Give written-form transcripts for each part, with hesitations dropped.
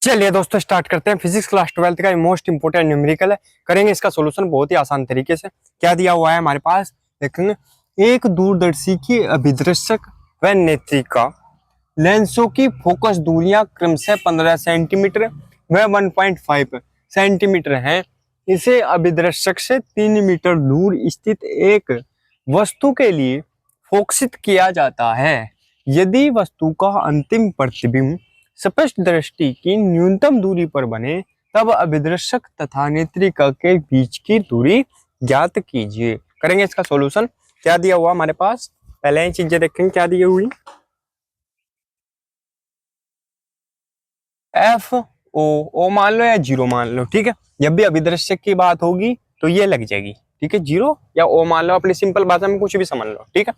चलिए दोस्तों स्टार्ट करते हैं। फिजिक्स क्लास 12th का मोस्ट इंपोर्टेंट न्यूमेरिकल है, करेंगे इसका सॉल्यूशन बहुत ही आसान तरीके से। क्या दिया हुआ है हमारे पास, देखेंगे। एक दूरदर्शी की अभिदर्शक व नेत्रिका लेंसों की फोकस दूरियां क्रमशः 15 सेंटीमीटर व 1.5 सेंटीमीटर हैं। इसे अभिदर्शक से 3 मीटर दूर स्थित एक वस्तु के लिए फोकसित किया जाता है। यदि वस्तु का अंतिम प्रतिबिंब स्पष्ट दृष्टि की न्यूनतम दूरी पर बने तब अभिदर्शक तथा नेत्रिका के बीच की दूरी ज्ञात कीजिए। करेंगे इसका सॉल्यूशन। क्या दिया हुआ हमारे पास, पहले ही चीजें देखेंगे क्या दी हुई। एफ ओ मान लो या जीरो मान लो, ठीक है। जब भी अभिदर्शक की बात होगी तो ये लग जाएगी, ठीक है। जीरो या ओ मान लो, अपनी सिंपल भाषा में कुछ भी समझ लो, ठीक है।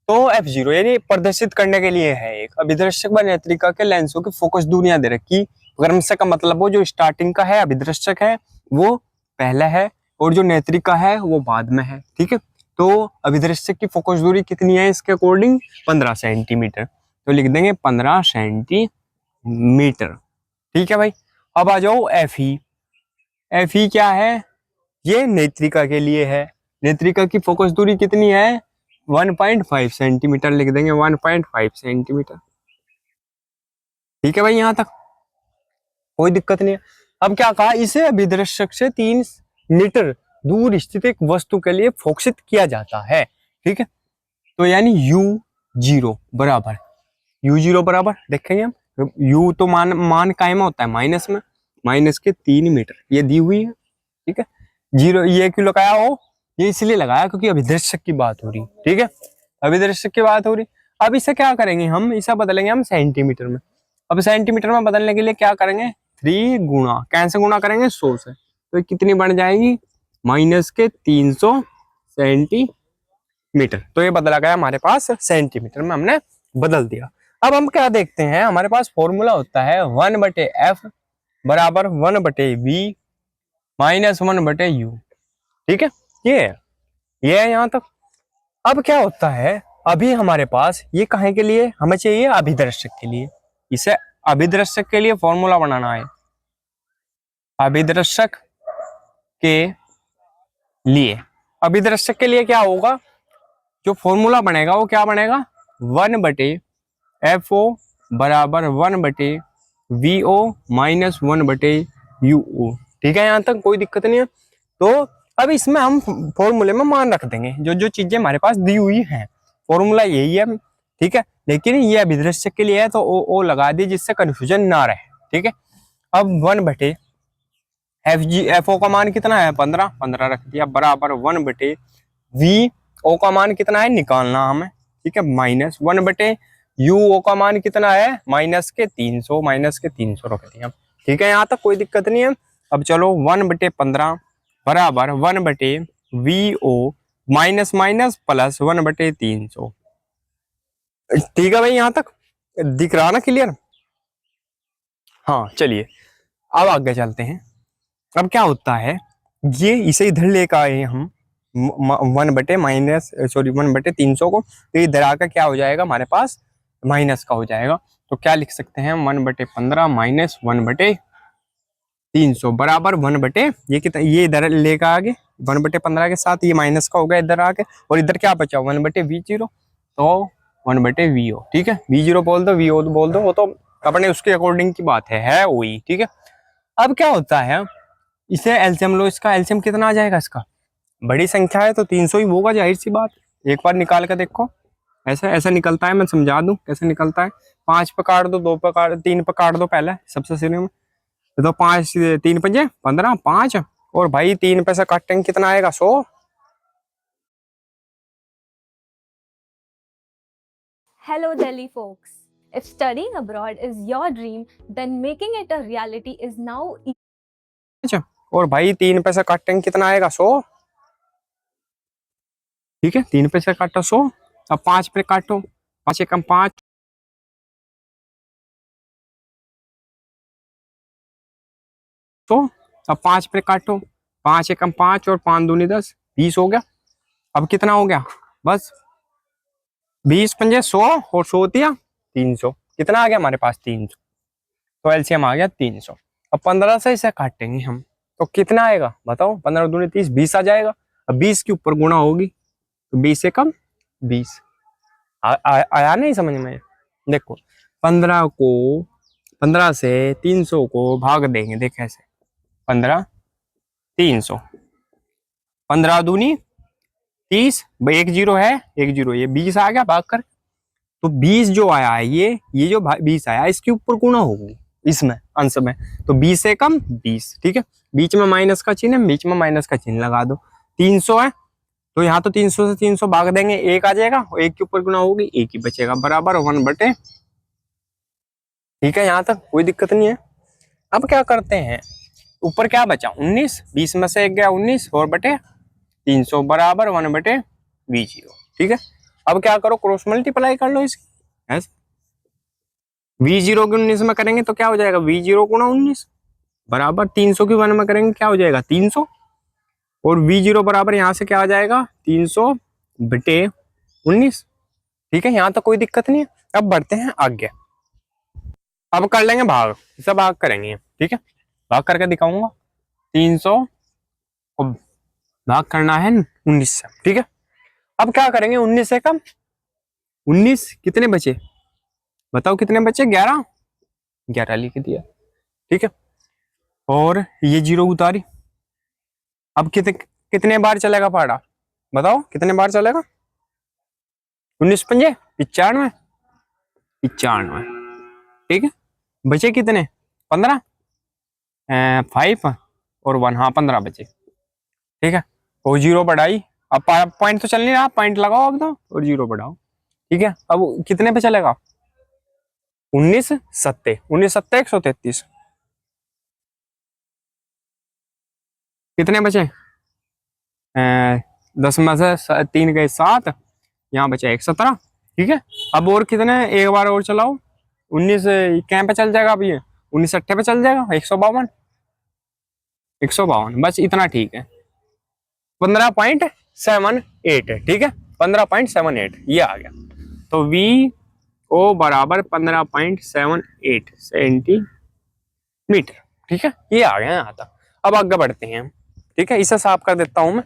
तो F0 यानी प्रदर्शित करने के लिए है एक अभिदर्शक व नेत्रिका के लेंसों की फोकस दूरियां दे रखी। क्रमशः का मतलब वो जो स्टार्टिंग का है अभिदर्शक है वो पहला है और जो नेत्रिका है वो बाद में है, ठीक है। तो अभिदर्शक की फोकस दूरी कितनी है इसके अकॉर्डिंग, 15 सेंटीमीटर। तो लिख देंगे 15 सेंटीमीटर, ठीक है भाई। अब आ जाओ Fe क्या है, ये नेत्रिका के लिए है। नेत्रिका की फोकस दूरी कितनी है, 1.5 सेंटीमीटर। लिख देंगे 1.5 सेंटीमीटर, ठीक है भाई। यहां तक कोई दिक्कत नहीं है। अब क्या कहा, इसे अभिदर्शक से 3 मीटर दूर स्थित एक वस्तु के लिए फोकसित किया जाता है, ठीक है। तो यानी U0 बराबर देखेंगे हम, U तो मान कायम होता है माइनस में, माइनस के 3 मीटर ये दी हुई है, ठीक है। जीरो ये क्यों लगाया हो, ये इसलिए लगाया क्योंकि अभिदर्शक की बात हो रही, ठीक है। अभिदर्शक की बात हो रही। अब इसे क्या करेंगे हम, इसे बदलेंगे हम सेंटीमीटर में। अब सेंटीमीटर में बदलने के लिए क्या करेंगे, 3 गुणा, कैसे गुणा करेंगे, 100 से। तो कितनी बन जाएगी, माइनस के 300 सेंटीमीटर। तो ये बदला गया हमारे पास, सेंटीमीटर में हमने बदल दिया। अब हम क्या देखते हैं, हमारे पास फॉर्मूला होता है 1/f बराबर 1/v माइनस 1/u, ठीक है। ये है यहां तक। अब क्या होता है, अभी हमारे पास ये काहे के लिए हमें चाहिए, अभिदर्शक के लिए। इसे अभिदर्शक के लिए फॉर्मूला बनाना है। अभिदर्शक के लिए, अभिदर्शक के लिए क्या होगा, जो फॉर्मूला बनेगा वो क्या बनेगा, 1/FO बराबर 1/VO माइनस 1/UO, ठीक है। यहां तक कोई दिक्कत नहीं है। तो अब इसमें हम फॉर्मूले में मान रख देंगे जो जो चीजें हमारे पास दी हुई हैं, फॉर्मूला यही है, ठीक है। लेकिन ये अभिदर्शक के लिए है तो ओ लगा दी जिससे कंफ्यूजन ना रहे, ठीक है। अब 1/FO का मान कितना है, 15 रख दिया बराबर 1/VO का मान कितना है निकालना हमें, ठीक है, माइनस 1/UO का मान कितना है, माइनस के 300 रख दिया, ठीक है। यहाँ तक कोई दिक्कत नहीं है। अब चलो 1/15 बराबर 1/VO माइनस माइनस प्लस 1/300, ठीक है भाई। यहां तक दिख रहा ना, क्लियर। हाँ चलिए अब आगे चलते हैं। अब क्या होता है, ये इसे इधर लेकर आए हम 1/300 को, तो इधर आकर क्या हो जाएगा हमारे पास, माइनस का हो जाएगा। तो क्या लिख सकते हैं, 1/15 माइनस 1/300 बराबर ये कितना, ये इधर लेकर आगे 1/15 के साथ ये माइनस का हो गया इधर आके, और इधर क्या बचा 1/V0, तो 1/VO, ठीक है। V0 बोल दो, VO बोल दो, वो तो अपने उसके अकॉर्डिंग की बात है वही, ठीक है। अब क्या होता है, इसे एलसीएम लो, इसका एलसीएम कितना आ जाएगा, इसका बड़ी संख्या है तो 300 ही होगा, जाहिर सी बात। एक बार निकाल कर देखो, ऐसा ऐसा निकलता है, मैं समझा दूं कैसे निकलता है। 5 पे काट दो, 2 पे काट, 3 पे काट दो, पहले सबसे शुरू में तो 5 3 पंजे 15, 5 और भाई 3 पे से काटेंगे कितना आएगा, 100। Hello, Delhi folks. If studying abroad is your dream, then making it a reality is now. और भाई 3 पे से काटेंगे कितना आएगा, 100, ठीक है। 3 पे से काटो 100, अब 5 पे काटो, 5 एकम 5, तो अब 5 पे काटो, 5 एकम 5 और 5 दूनी 10, 20 हो गया। अब कितना हो गया, बस 20 पंजे 100 और 100 दिया 300, कितना आ गया हमारे पास, 300। तो एलसीएम आ गया 300। अब 15 से इसे काटेंगे हम, तो कितना आएगा बताओ? 15 दूनी 30, 20 आ जाएगा। अब 20 के ऊपर गुणा होगी तो 20 से कम 20। आया नहीं समझ में? देखो 15 से 300 को भाग देंगे, देख ऐसे 15 300, 15 दूनी 30, एक जीरो है, एक जीरो, ये 20 आ गया भाग कर। तो 20 जो आया है ये जो 20 आया इसके ऊपर गुणा होगी इसमें अंश में, तो 20 से कम 20, ठीक है। बीच में माइनस का चिन्ह है, बीच में माइनस का चिन्ह लगा दो। 300 है तो यहाँ तो 300 से 300 भाग देंगे, एक आ जाएगा और एक के ऊपर गुणा होगी, एक ही बचेगा, बराबर 1/, ठीक है। यहाँ तक कोई दिक्कत नहीं है। अब क्या करते हैं, ऊपर क्या बचा 19, 20 में से एक गया 19 और बटे 300 बराबर 1/V0, ठीक है। अब क्या करो, क्रॉस मल्टीप्लाई कर लो इसकी, ऐसे V0 की 19 में करेंगे तो क्या हो जाएगा, V0 गुणा 19 बराबर 300 की 1 में करेंगे क्या हो जाएगा 300, और V0 बराबर यहाँ से क्या आ जाएगा 300 बटे 19, ठीक है। यहाँ तो कोई दिक्कत नहीं है। अब बढ़ते हैं आगे, अब कर लेंगे भाग, इसे भाग करेंगे, ठीक है। भाग करके दिखाऊंगा। 300 को भाग करना है 19 से, ठीक है। अब क्या करेंगे, 19 से कम 19 कितने बचे बताओ, कितने बचे 11 लिख दिया, ठीक है। और ये जीरो उतारी। अब कितने बार चलेगा पाड़ा बताओ, कितने बार चलेगा? 19 पंजे 95, ठीक है। बचे कितने 15, 5 और 1, हाँ 15 बचे, ठीक है। और जीरो बढ़ाई, अब पॉइंट तो चल नहीं रहा, पॉइंट लगाओ अब तो और जीरो बढ़ाओ, ठीक है। अब कितने पे चलेगा 19 सत्ते 133, कितने बचे 10 में से 3 गए 7, यहाँ बचे 1 17, ठीक है। अब और कितने, एक बार और चलाओ, 19 कहाँ पे चल जाएगा, अब ये 19 अट्ठे पे चल जाएगा, 152, बस इतना, ठीक है। 15.78 है, ठीक है, 15.78 ये आ गया। तो VO बराबर 15.78 सेंटीमीटर, ठीक है, ये आ गया यहाँ तक। अब आगे बढ़ते हैं, ठीक है, इसे साफ कर देता हूं मैं।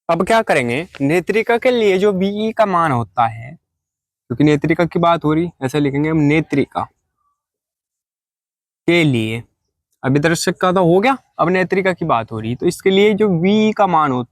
अब क्या करेंगे, नेत्रिका के लिए जो VE का मान होता है, क्योंकि नेत्रिका की बात हो रही, ऐसे लिखेंगे हम नेत्रिका के लिए, अभिदर्शक का तो हो गया, अब नेत्रिका की बात हो रही, तो इसके लिए जो VE का मान होता